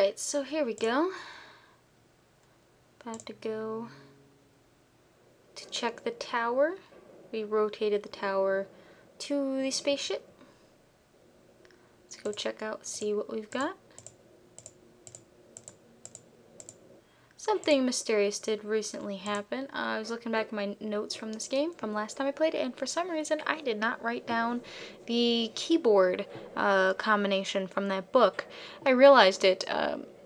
Alright, so here we go. About to go to check the tower. We rotated the tower to the spaceship. Let's go check out, see what we've got. Something mysterious did recently happen. I was looking back at my notes from this game from last time I played it, and for some reason I did not write down the keyboard combination from that book. I realized it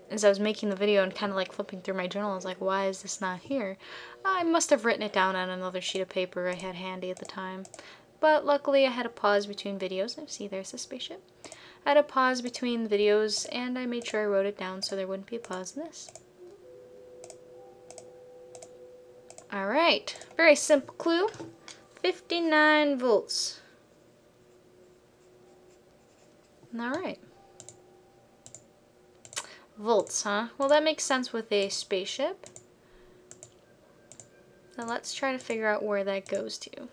as I was making the video and kind of like flipping through my journal. I was like, why is this not here? I must have written it down on another sheet of paper I had handy at the time. But luckily I had a pause between videos. See, there's the spaceship. I had a pause between videos and I made sure I wrote it down so there wouldn't be a pause in this. Alright, very simple clue. 59 volts. Alright. Volts, huh? Well, that makes sense with a spaceship. So let's try to figure out where that goes to.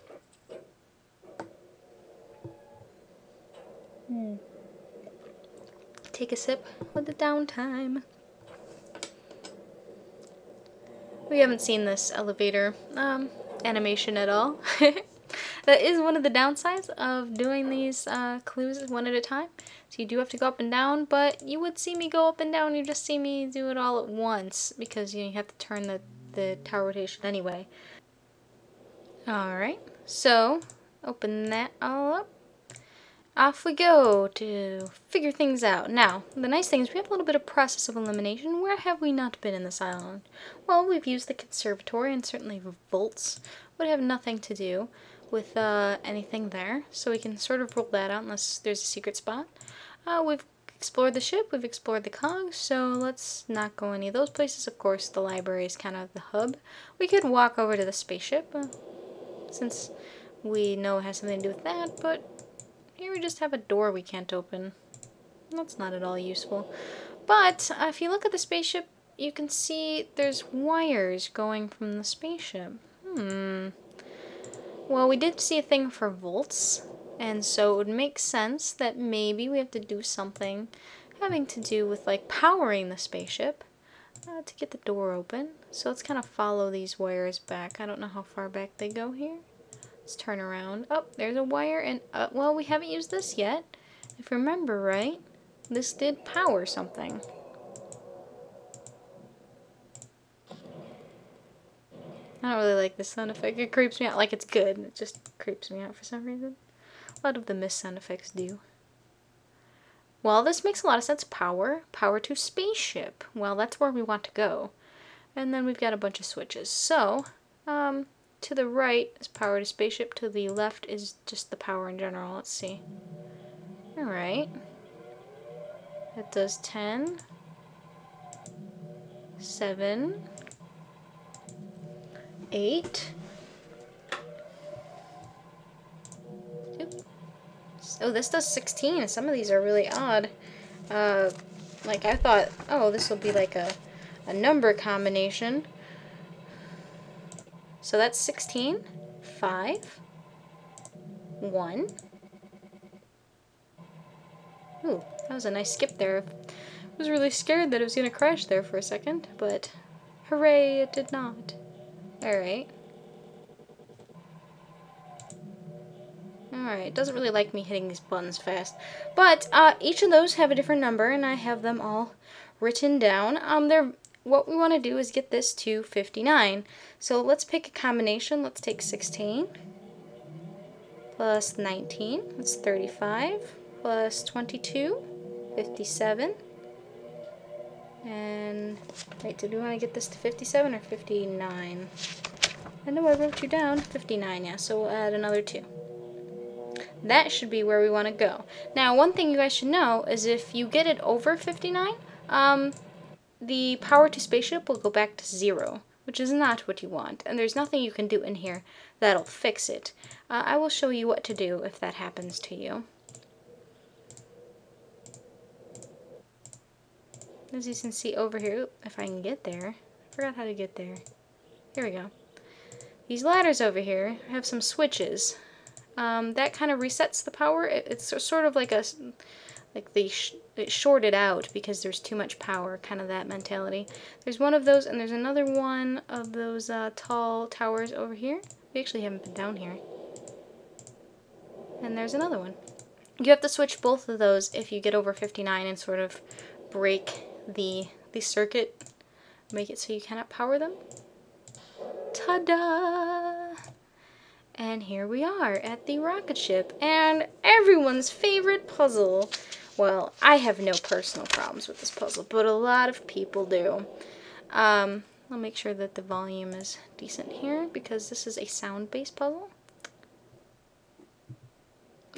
Take a sip with the downtime. We haven't seen this elevator animation at all. That is one of the downsides of doing these clues one at a time. So you do have to go up and down, but you would see me go up and down. You just see me do it all at once because you have to turn the tower rotation anyway. Alright, so open that all up. Off we go to figure things out. Now, the nice thing is we have a little bit of process of elimination. Where have we not been in this island? Well, we've used the conservatory, and certainly volts would have nothing to do with anything there. So we can sort of rule that out unless there's a secret spot. We've explored the ship, we've explored the cogs, so let's not go any of those places. Of course, the library is kind of the hub. We could walk over to the spaceship, since we know it has something to do with that, but here we just have a door we can't open. That's not at all useful. But if you look at the spaceship, you can see there's wires going from the spaceship. Well, we did see a thing for volts, and so it would make sense that maybe we have to do something having to do with like powering the spaceship to get the door open. So let's kind of follow these wires back. I don't know how far back they go here. Let's turn around. Oh, there's a wire, and well, we haven't used this yet. If you remember right, this did power something. I don't really like this sound effect. It creeps me out. Like, it's good. It just creeps me out for some reason. A lot of the Myst sound effects do. Well, this makes a lot of sense. Power to spaceship. Well, that's where we want to go. And then we've got a bunch of switches. So, to the right is power to spaceship, to the left is just the power in general. Let's see. Alright. That does 10, 7, 8. Oh, this does 16. Some of these are really odd. Like I thought, oh, this will be like a number combination. So that's 16, 5, 1. Ooh, that was a nice skip there. I was really scared that it was going to crash there for a second, but hooray, it did not. Alright. Alright, it doesn't really like me hitting these buttons fast. But each of those have a different number, and I have them all written down. What we want to do is get this to 59. So let's pick a combination. Let's take 16 plus 19. That's 35. Plus 22. 57. And, wait, did we want to get this to 57 or 59? I know I wrote you down. 59, yeah, so we'll add another 2. That should be where we want to go. Now, one thing you guys should know is if you get it over 59, the power to spaceship will go back to 0, which is not what you want. And there's nothing you can do in here that'll fix it. I will show you what to do if that happens to you. As you can see over here, if I can get there. I forgot how to get there. Here we go. These ladders over here have some switches. That kind of resets the power. It's sort of like like it shorted out because there's too much power, kind of that mentality. There's one of those, and there's another one of those tall towers over here. We actually haven't been down here. And there's another one. You have to switch both of those if you get over 59 and sort of break the circuit, make it so you cannot power them. Ta-da! And here we are at the rocket ship, and everyone's favorite puzzle. Well, I have no personal problems with this puzzle, but a lot of people do. I'll make sure that the volume is decent here, because this is a sound-based puzzle.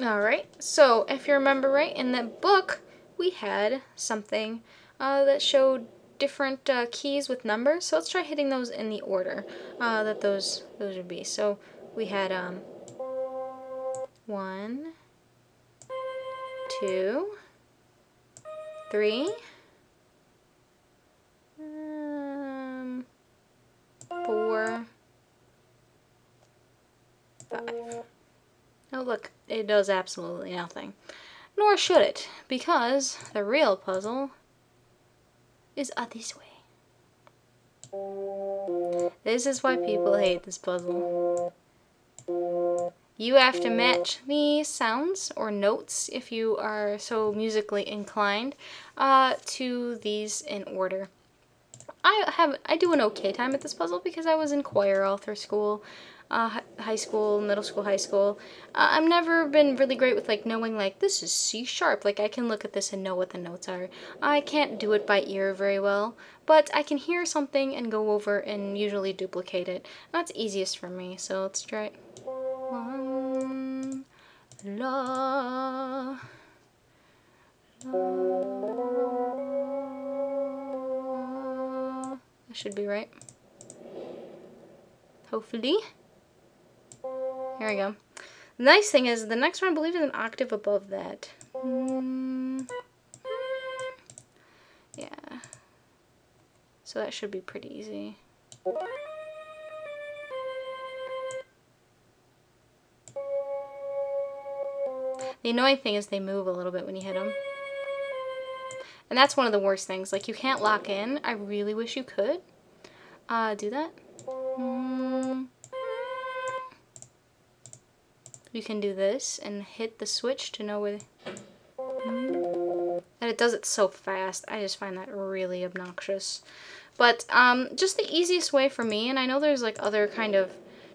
Alright, so if you remember right, in that book, we had something that showed different keys with numbers. So let's try hitting those in the order that those would be. So we had 1, 2, 3, 4, 5. Oh look, it does absolutely nothing. Nor should it, because the real puzzle is this way. This is why people hate this puzzle. You have to match the sounds or notes, if you are so musically inclined, to these in order. I do an okay time at this puzzle because I was in choir all through school, high school, middle school, high school. I've never been really great with like knowing like this is C sharp. Like I can look at this and know what the notes are. I can't do it by ear very well, but I can hear something and go over and usually duplicate it. That's easiest for me. So let's try it. 1, la, la. That should be right. Hopefully. Here we go. The nice thing is, the next one I believe is an octave above that. Yeah. So that should be pretty easy. The annoying thing is they move a little bit when you hit them. And that's one of the worst things. Like, you can't lock in. I really wish you could do that. You can do this and hit the switch to know where... And it does it so fast. I just find that really obnoxious. But just the easiest way for me, and I know there's like other kind of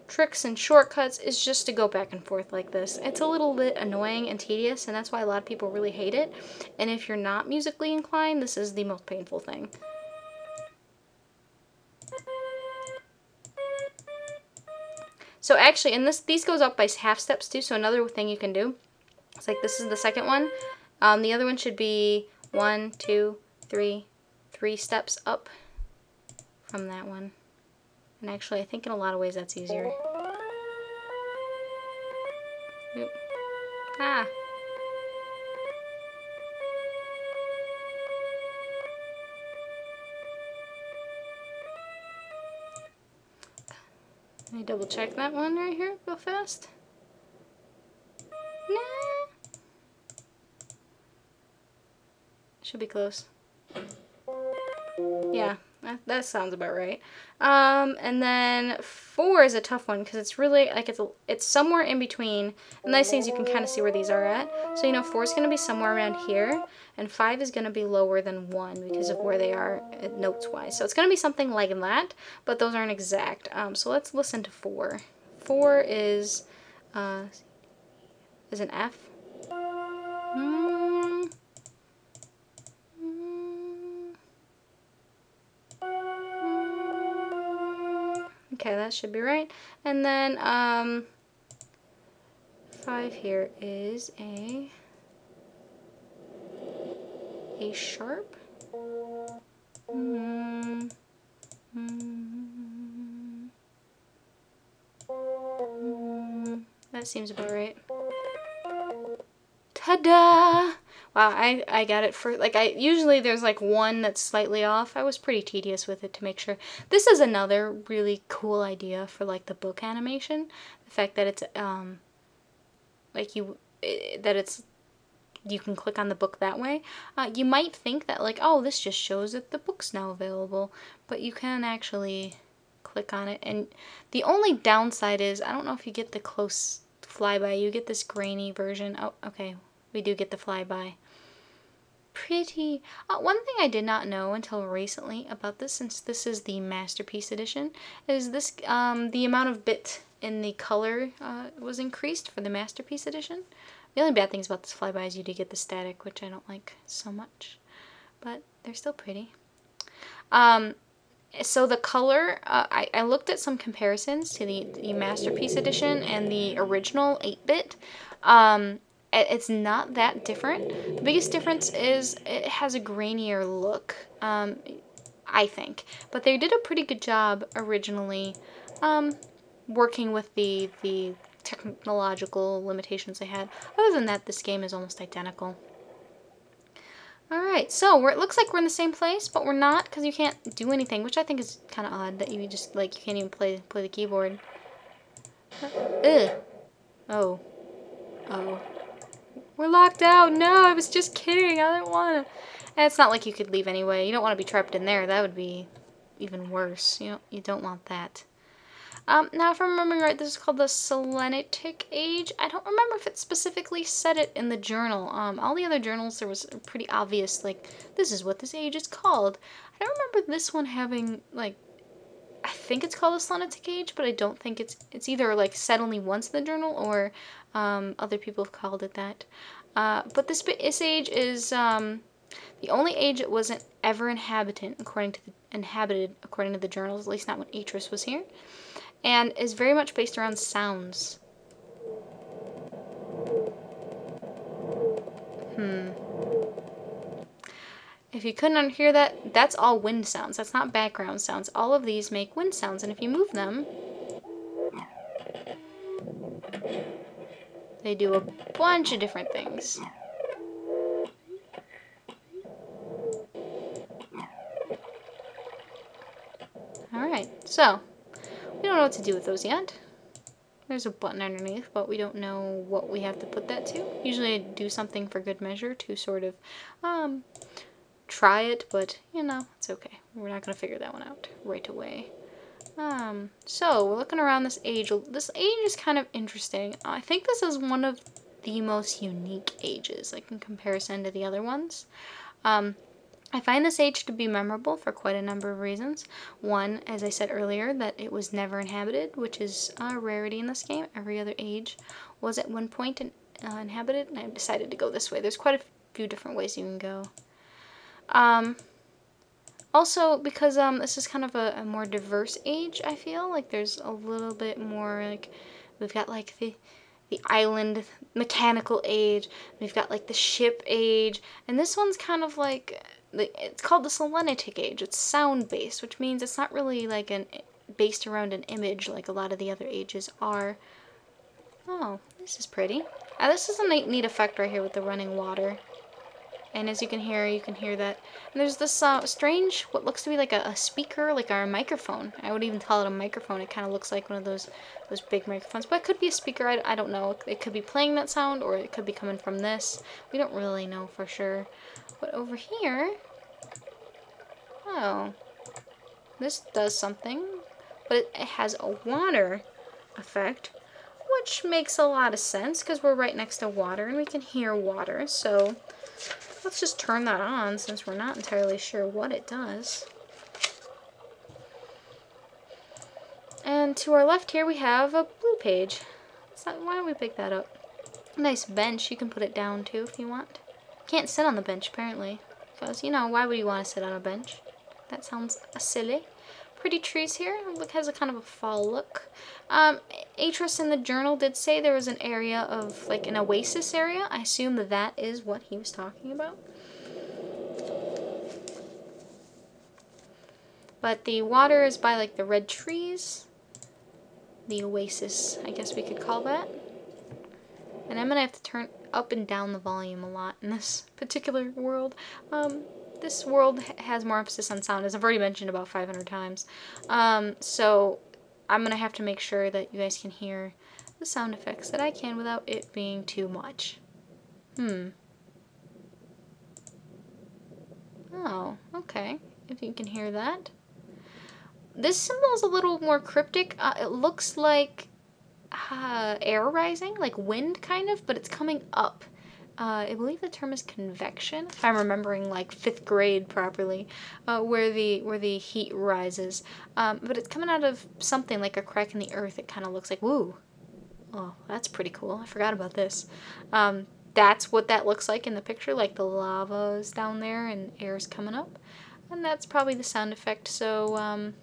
tricks and shortcuts, is just to go back and forth like this. It's a little bit annoying and tedious, and that's why a lot of people really hate it. And if you're not musically inclined, this is the most painful thing. So actually, and these goes up by half steps too, so another thing you can do, it's like this is the second one. The other one should be 1, 2, 3, 3 steps up from that one. And actually, I think in a lot of ways that's easier. Oop. Ah. Let me double check that one right here real fast. Nah. Should be close. Yeah, that sounds about right. And then 4 is a tough one because it's really like it's somewhere in between. The nice thing is you can kind of see where these are at. So you know 4 is going to be somewhere around here, and 5 is going to be lower than 1 because of where they are notes wise. So it's going to be something like that, but those aren't exact. So let's listen to 4. 4 is an F. Okay, that should be right. And then 5 here is a sharp. That seems about right. Ta-da! Wow, I got it for, like, usually there's like one that's slightly off. I was pretty tedious with it to make sure. This is another really cool idea for like the book animation. The fact that it's, that it's you can click on the book that way. You might think that like, oh, this just shows that the book's now available, but you can actually click on it. And the only downside is, I don't know if you get the close flyby, you get this grainy version. Oh, okay, we do get the flyby. Pretty. One thing I did not know until recently about this, since this is the Masterpiece Edition, is this the amount of bit in the color was increased for the Masterpiece Edition. The only bad things about this flyby is you do get the static, which I don't like so much, but they're still pretty. So the color, I looked at some comparisons to the Masterpiece Edition and the original 8-bit. It's not that different. The biggest difference is it has a grainier look, I think. But they did a pretty good job originally working with the technological limitations they had. Other than that, this game is almost identical. Alright, so it looks like we're in the same place, but we're not, because you can't do anything, which I think is kind of odd, that you just, like, you can't even play the keyboard. Ugh. Oh. Oh. We're locked out! No, I was just kidding, I didn't want to. And it's not like you could leave anyway. You don't want to be trapped in there, that would be even worse. You don't want that. Now, if I'm remembering right, this is called the Selenitic Age. I don't remember if it specifically said it in the journal. All the other journals, there was pretty obvious, like, this is what this age is called. I don't remember this one having, like, I think it's called the Selenitic Age, but I don't think it's either, like, said only once in the journal, or other people have called it that. But this age is the only age it wasn't ever inhabited according to the journals, at least not when Atrus was here. And is very much based around sounds. If you couldn't hear that, that's all wind sounds. That's not background sounds. All of these make wind sounds, and if you move them, they do a bunch of different things. Alright, so, we don't know what to do with those yet. There's a button underneath, but we don't know what we have to put that to. Usually I do something for good measure to sort of try it, but you know, it's okay. We're not going to figure that one out right away. So we're looking around this age. This age is kind of interesting. I think this is one of the most unique ages, like in comparison to the other ones. I find this age to be memorable for quite a number of reasons. One, as I said earlier, that it was never inhabited, which is a rarity in this game. Every other age was at one point inhabited, and I decided to go this way. There's quite a few different ways you can go. Also, because this is kind of a more diverse age, I feel like there's a little bit more, like, we've got like the island mechanical age, we've got like the ship age, and this one's kind of like, it's called the Selenitic Age. It's sound based, which means it's not really like based around an image like a lot of the other ages are. Oh, this is pretty. This is a neat effect right here with the running water. And as you can hear that. And there's this strange, what looks to be like a speaker, like a microphone. I would even call it a microphone. It kind of looks like one of those big microphones. But it could be a speaker, I don't know. It could be playing that sound, or it could be coming from this. We don't really know for sure. But over here, oh, this does something. But it has a water effect, which makes a lot of sense, because we're right next to water, and we can hear water, so let's just turn that on, since we're not entirely sure what it does. And to our left here we have a blue page. Why don't we pick that up? A nice bench, you can put it down too if you want. Can't sit on the bench apparently, because, you know, why would you want to sit on a bench? That sounds silly. Pretty trees here. It has a kind of a fall look. Atrus in the journal did say there was an area of, like, an oasis area. I assume that is what he was talking about. But the water is by, like, the red trees. The oasis, I guess we could call that. And I'm going to have to turn up and down the volume a lot in this particular world. This world has more emphasis on sound, as I've already mentioned about 500 times. So I'm going to have to make sure that you guys can hear the sound effects that I can without it being too much. Oh, okay. If you can hear that. This symbol is a little more cryptic. It looks like air rising, like wind kind of, but it's coming up. I believe the term is convection, if I'm remembering like 5th grade properly, where the heat rises. But it's coming out of something like a crack in the earth. It kind of looks like, woo. Oh, that's pretty cool. I forgot about this. That's what that looks like in the picture, like the lava is down there and air's coming up. And that's probably the sound effect. So, and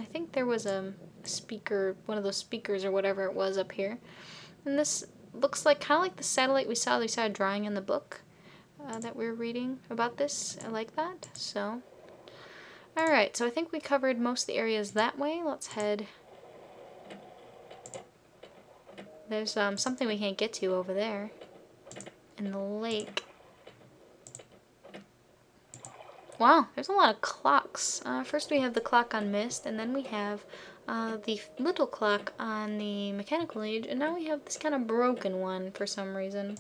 I think there was a speaker, one of those speakers or whatever it was up here. And this looks like kind of like the satellite we saw a drawing in the book that we were reading about this. I like that. So, alright, so I think we covered most of the areas that way. Let's head. There's something we can't get to over there in the lake. Wow, there's a lot of clocks. First we have the clock on Myst, and then we have the little clock on the Mechanical Age, and now we have this kind of broken one for some reason.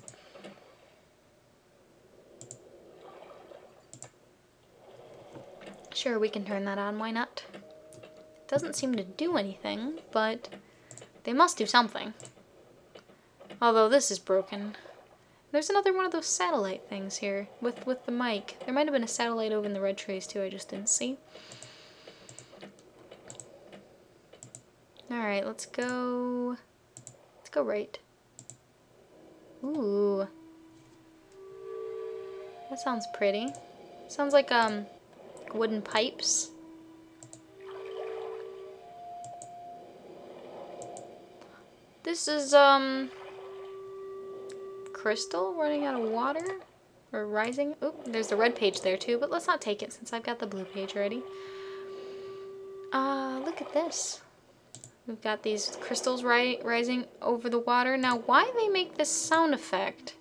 Sure, we can turn that on, why not? Doesn't seem to do anything, but they must do something. Although this is broken. There's another one of those satellite things here with the mic. There might have been a satellite over in the red trays too, I just didn't see. Alright, let's go right. Ooh. That sounds pretty. Sounds like wooden pipes. This is crystal running out of water or rising. Oh, there's the red page there too, but let's not take it since I've got the blue page already. Look at this. We've got these crystals rising over the water. Now, why they make this sound effect?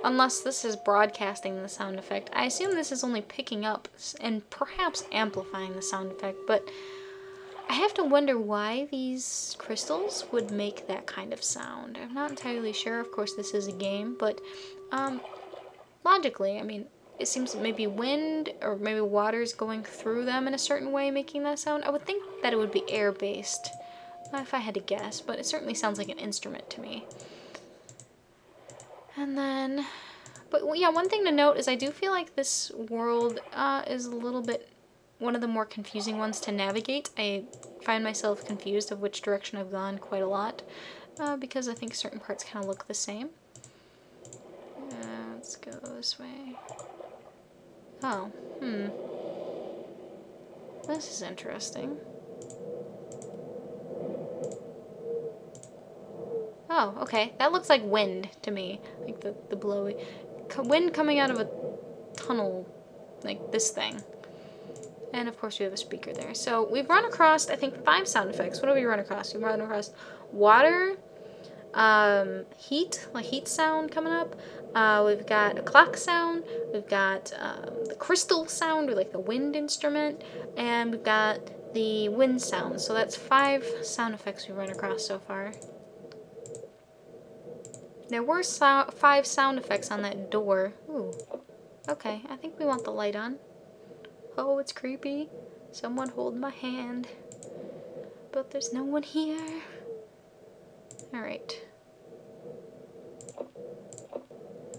Unless this is broadcasting the sound effect. I assume this is only picking up and perhaps amplifying the sound effect, but I have to wonder why these crystals would make that kind of sound. I'm not entirely sure. Of course, this is a game, but logically, I mean, it seems maybe wind or maybe water's going through them in a certain way, making that sound. I would think that it would be air-based, if I had to guess, but it certainly sounds like an instrument to me. And then, but yeah, one thing to note is I do feel like this world is a little bit one of the more confusing ones to navigate. I find myself confused of which direction I've gone quite a lot because I think certain parts kind of look the same. Let's go this way. Oh, this is interesting. Oh, okay. That looks like wind to me. Like the blowy wind coming out of a tunnel, like this thing. And of course we have a speaker there. So we've run across, I think, 5 sound effects. What do we run across? We've run across water, heat, like heat sound coming up. We've got a clock sound. We've got the crystal sound, or like the wind instrument. And we've got the wind sound. So that's 5 sound effects we've run across so far. There were 5 sound effects on that door. Ooh. Okay, I think we want the light on. Oh, it's creepy. Someone hold my hand. But there's no one here. Alright.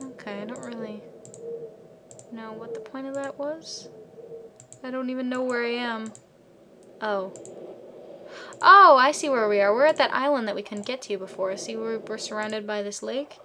Okay, I don't really know what the point of that was. I don't even know where I am. Oh. Oh, I see where we are. We're at that island that we couldn't get to before. See, we're surrounded by this lake.